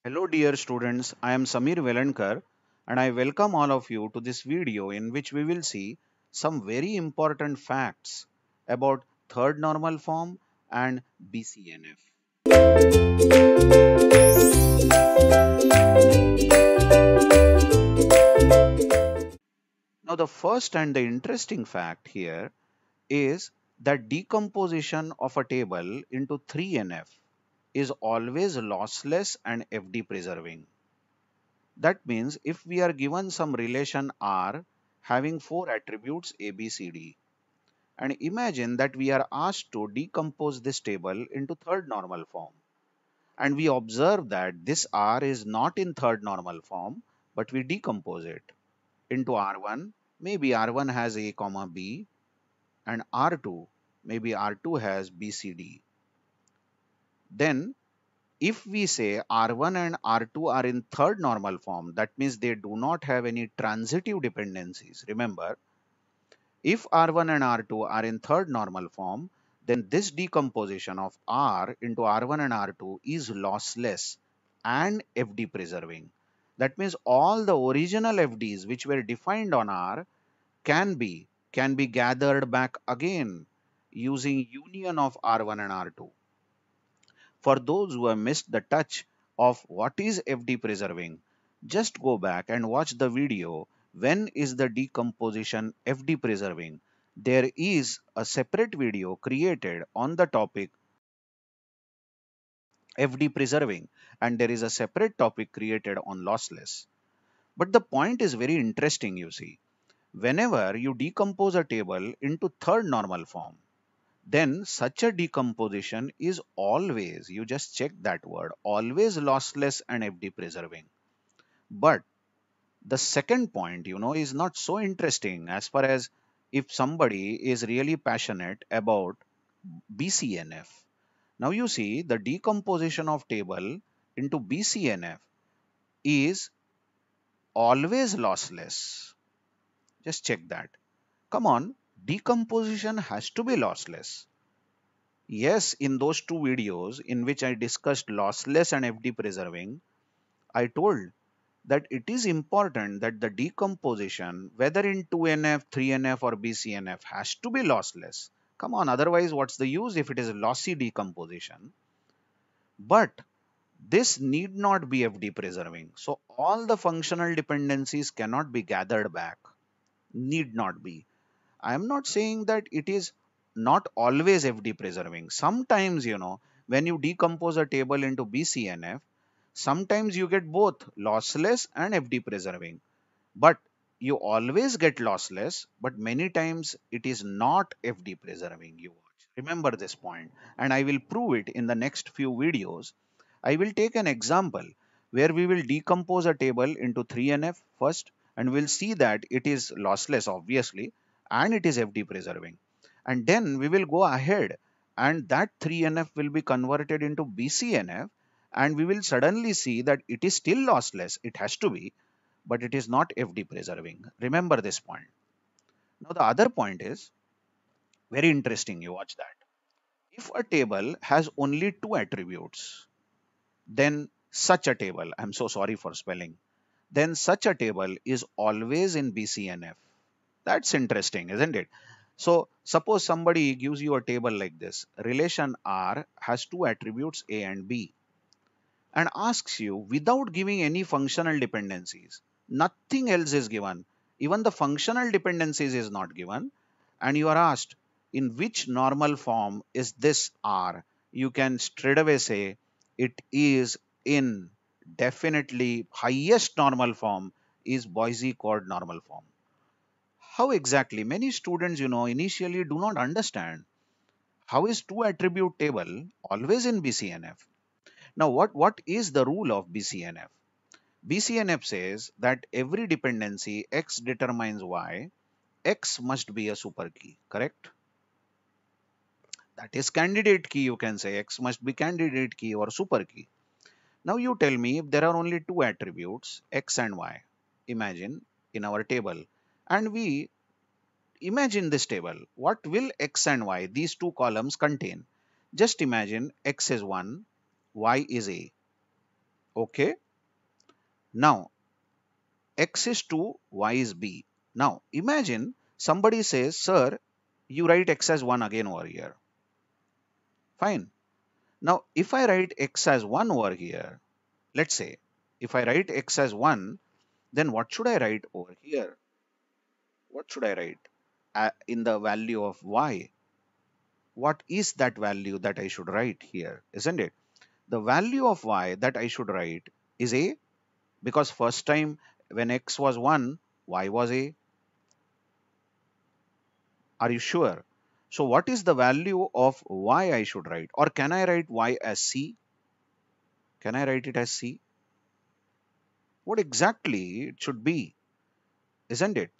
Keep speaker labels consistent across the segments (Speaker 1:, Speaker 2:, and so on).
Speaker 1: Hello dear students, I am Samir Velankar and I welcome all of you to this video in which we will see some very important facts about third normal form and BCNF. Now the first and the interesting fact here is that decomposition of a table into 3NF is always lossless and FD preserving. That means if we are given some relation R having four attributes A, B, C, D, and imagine that we are asked to decompose this table into third normal form, and we observe that this R is not in third normal form, but we decompose it into R1, maybe R1 has A comma B, and R2, maybe R2 has B, C, D. Then if we say R1 and R2 are in third normal form, that means they do not have any transitive dependencies. Remember, if R1 and R2 are in third normal form, then this decomposition of R into R1 and R2 is lossless and FD preserving. That means all the original FDs which were defined on R can be gathered back again using union of R1 and R2. For those who have missed the touch of what is FD preserving, just go back and watch the video. When is the decomposition FD preserving? There is a separate video created on the topic FD preserving, and there is a separate topic created on lossless. But the point is very interesting, you see. Whenever you decompose a table into third normal form, then such a decomposition is always, you just check that word, always lossless and FD preserving. But the second point, is not so interesting as far as if somebody is really passionate about BCNF. Now you see the decomposition of table into BCNF is always lossless. Just check that. Come on, decomposition has to be lossless. Yes, in those two videos in which I discussed lossless and FD preserving, I told that it is important that the decomposition, whether in 2NF, 3NF or BCNF, has to be lossless. Come on, otherwise what's the use if it is lossy decomposition? But this need not be FD preserving. So all the functional dependencies cannot be gathered back. Need not be. I am not saying that it is not always FD preserving. Sometimes, when you decompose a table into BCNF, sometimes you get both lossless and FD preserving. But you always get lossless, but many times it is not FD preserving. You watch. Remember this point, and I will prove it in the next few videos. I will take an example where we will decompose a table into 3NF first, and we'll see that it is lossless, obviously, and it is FD preserving. And then we will go ahead and that 3NF will be converted into BCNF, and we will suddenly see that it is still lossless. It has to be, but it is not FD preserving. Remember this point. Now the other point is very interesting. You watch that. If a table has only two attributes, then such a table, I'm so sorry for spelling, then such a table is always in BCNF. That's interesting, isn't it? So suppose somebody gives you a table like this. Relation R has two attributes A and B, and asks you without giving any functional dependencies. Nothing else is given. Even the functional dependencies is not given. And you are asked, in which normal form is this R? You can straight away say it is in definitely highest normal form is Boise-Codd normal form. How exactly? Many students, initially do not understand how is two attribute table always in BCNF. Now, what is the rule of BCNF? BCNF says that every dependency X determines Y, X must be a super key, correct? That is candidate key, you can say X must be candidate key or super key. Now you tell me if there are only two attributes, X and Y, imagine in our table, and we imagine this table, what will X and Y, these two columns contain? Just imagine X is 1, Y is A. Okay. Now, X is 2, Y is B. Now, imagine somebody says, sir, you write X as 1 again over here. Fine. Now, if I write X as 1 over here, let's say, if I write X as 1, then what should I write over here? What should I write in the value of Y? What is that value that I should write here, isn't it? The value of Y that I should write is A, because first time when X was 1, Y was A. Are you sure? So what is the value of Y I should write? Or can I write Y as C? Can I write it as C? What exactly it should be, isn't it?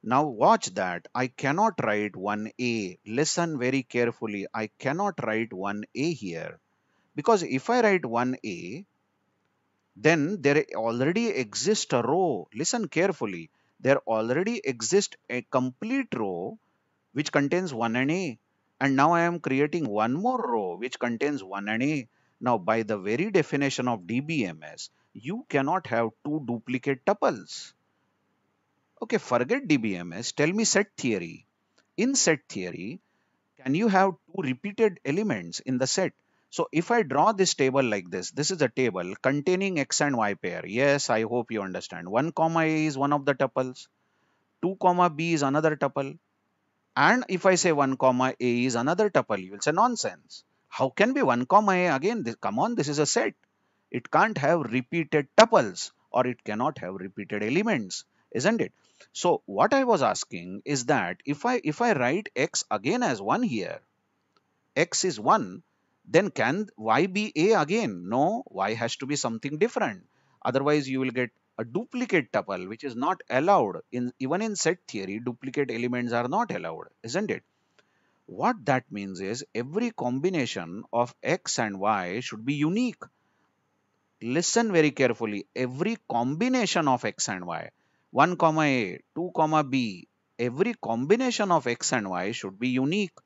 Speaker 1: Now watch that. I cannot write 1A. Listen very carefully. I cannot write 1A here. Because if I write 1A, then there already exists a row. Listen carefully. There already exists a complete row which contains 1 and A. And now I am creating one more row which contains 1 and A. Now, by the very definition of DBMS, you cannot have two duplicate tuples. Okay, forget DBMS. Tell me set theory. In set theory, can you have two repeated elements in the set? So if I draw this table like this is a table containing X and Y pair. Yes, I hope you understand. 1 comma A is one of the tuples. 2 comma B is another tuple. And if I say 1 comma A is another tuple, you will say nonsense. How can be 1 comma A again? Come on, this is a set. It can't have repeated tuples or it cannot have repeated elements, isn't it? So what I was asking is that if I write X again as 1 here, X is 1, then can Y be A again? No, Y has to be something different. Otherwise, you will get a duplicate tuple, which is not allowed. Even in set theory, duplicate elements are not allowed, isn't it? What that means is every combination of X and Y should be unique. Listen very carefully. Every combination of X and Y, 1 comma A, 2 comma B, every combination of X and Y should be unique.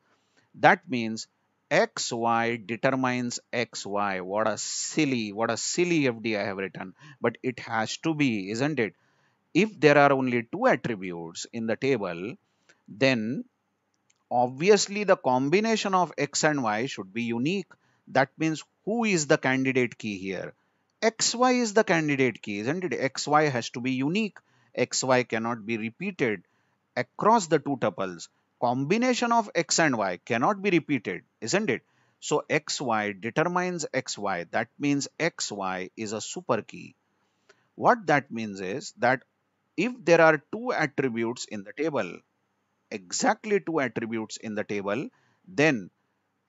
Speaker 1: That means XY determines XY. What a silly FD I have written. But it has to be, isn't it? If there are only two attributes in the table, then obviously the combination of X and Y should be unique. That means who is the candidate key here? XY is the candidate key, isn't it? XY has to be unique. XY cannot be repeated across the two tuples. Combination of X and Y cannot be repeated, isn't it? So XY determines XY. That means XY is a super key. What that means is that if there are two attributes in the table, exactly two attributes in the table, then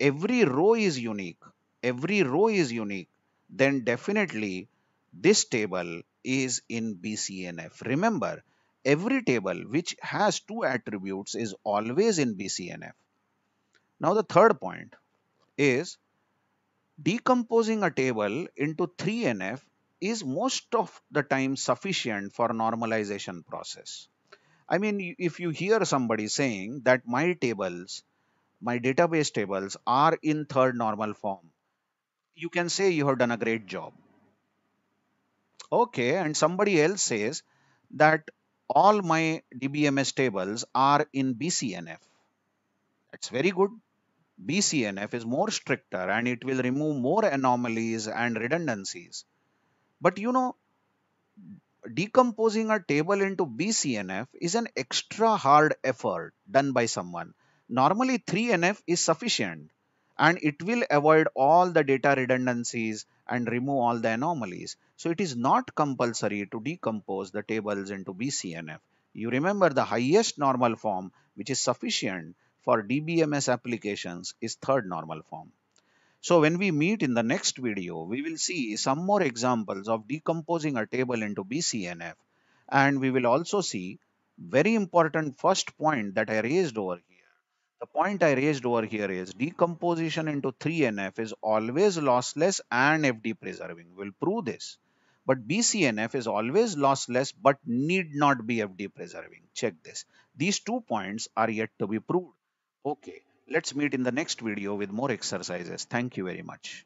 Speaker 1: every row is unique. Every row is unique. Then definitely this table is in BCNF. Remember, every table which has two attributes is always in BCNF. Now the third point is decomposing a table into 3NF is most of the time sufficient for normalization process. I mean, if you hear somebody saying that my database tables are in third normal form, you can say you have done a great job. Okay, and somebody else says that all my DBMS tables are in BCNF. That's very good. BCNF is more stricter and it will remove more anomalies and redundancies. But you know, decomposing a table into BCNF is an extra hard effort done by someone. Normally 3NF is sufficient and it will avoid all the data redundancies and remove all the anomalies. So it is not compulsory to decompose the tables into BCNF. You remember the highest normal form which is sufficient for DBMS applications is third normal form. So when we meet in the next video, we will see some more examples of decomposing a table into BCNF. And we will also see very important first point that I raised over here. The point I raised over here is decomposition into 3NF is always lossless and FD preserving. We'll prove this. But BCNF is always lossless but need not be FD preserving. Check this. These 2 points are yet to be proved. Okay, let's meet in the next video with more exercises. Thank you very much.